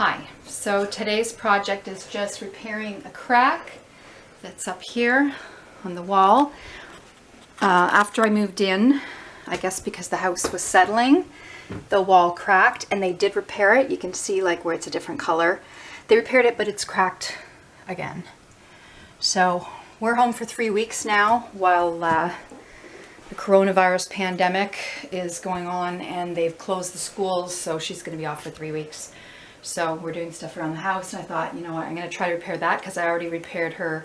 Hi, so today's project is just repairing a crack that's up here on the wall. After I moved in, I guess because the house was settling, the wall cracked and they did repair it. You can see like where it's a different color. They repaired it, but it's cracked again. So we're home for 3 weeks now while the coronavirus pandemic is going on and they've closed the schools, so she's going to be off for 3 weeks. So we're doing stuff around the house, and I thought, you know what, I'm going to try to repair that because I already repaired her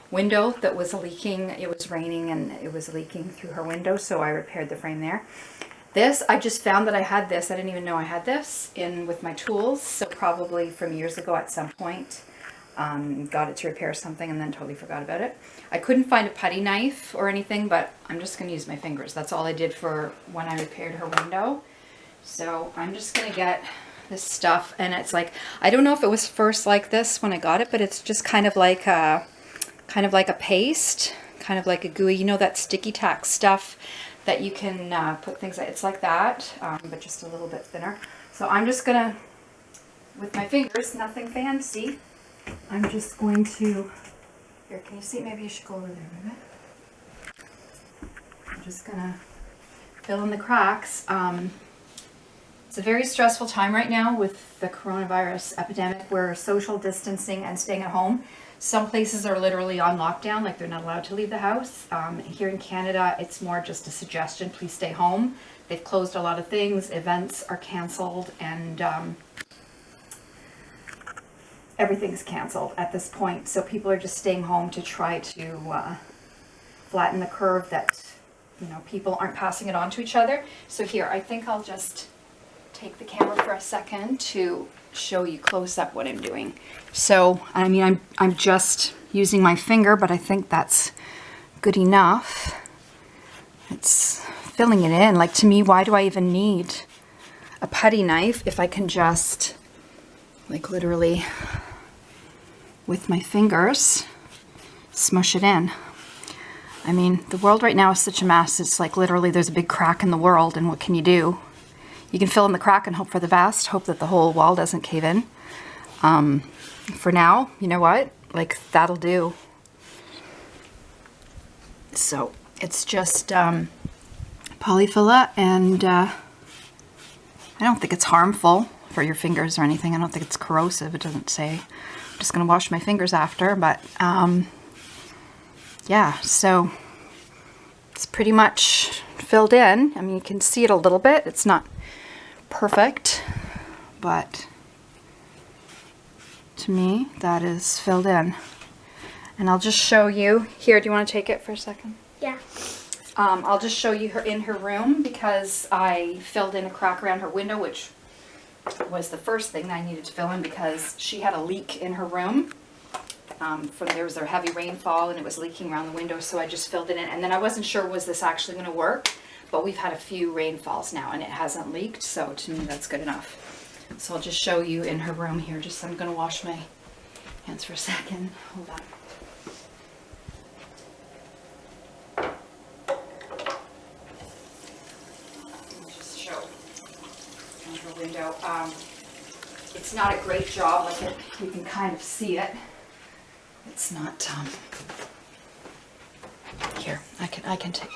window that was leaking. It was raining and it was leaking through her window, so I repaired the frame there. This, I just found that I had this. I didn't even know I had this in with my tools, so probably from years ago at some point. Got it to repair something and then totally forgot about it. I couldn't find a putty knife or anything, but I'm just going to use my fingers. That's all I did for when I repaired her window. So I'm just going to get this stuff, and it's like, I don't know if it was first like this when I got it, but it's just kind of like a paste, kind of like a gooey, you know, that sticky tack stuff that you can put things like, it's like that, but just a little bit thinner. So I'm just gonna, with my fingers, nothing fancy, I'm just going to, here, can you see? Maybe you should go over there a minute. I'm just gonna fill in the cracks. It's a very stressful time right now with the coronavirus epidemic. We're social distancing and staying at home. Some places are literally on lockdown, like they're not allowed to leave the house. Here in Canada, it's more just a suggestion, please stay home. They've closed a lot of things, events are canceled, and everything's canceled at this point. So people are just staying home to try to flatten the curve that, you know, people aren't passing it on to each other. So here, I think I'll just take the camera for a second to show you close up what I'm doing. So, I mean, I'm just using my finger, but I think that's good enough. It's filling it in. Like, to me, why do I even need a putty knife if I can just, like, literally with my fingers smush it in? I mean, the world right now is such a mess. It's like literally there's a big crack in the world, and what can you do? You can fill in the crack and hope for the best, hope that the whole wall doesn't cave in. For now, you know what? Like, that'll do. So, it's just Poly Filla, and I don't think it's harmful for your fingers or anything. I don't think it's corrosive. It doesn't say. I'm just going to wash my fingers after, but yeah, so it's pretty much filled in. I mean, you can see it a little bit. It's not perfect, but to me that is filled in. And I'll just show you here. Do you want to take it for a second? Yeah. I'll just show you her in her room, because I filled in a crack around her window, which was the first thing I needed to fill in because she had a leak in her room. There was a heavy rainfall and it was leaking around the window, so I just filled it in. And then I wasn't sure, was this actually going to work? But we've had a few rainfalls now and it hasn't leaked, so to me that's good enough. So I'll just show you in her room here. Just, I'm going to wash my hands for a second. Hold on. Let me just show in her window. It's not a great job, like you can kind of see it. It's not, here, I can take it.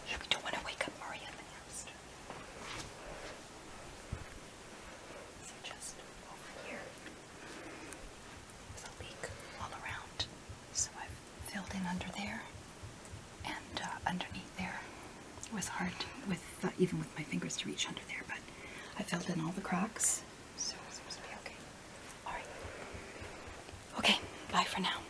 We don't want to wake up Maria in the nest. So just over here, there's a leak all around. So I've filled in under there and underneath there. It was hard with even with my fingers to reach under there, but I filled in all the cracks. So it's supposed to be okay. All right. Okay, bye for now.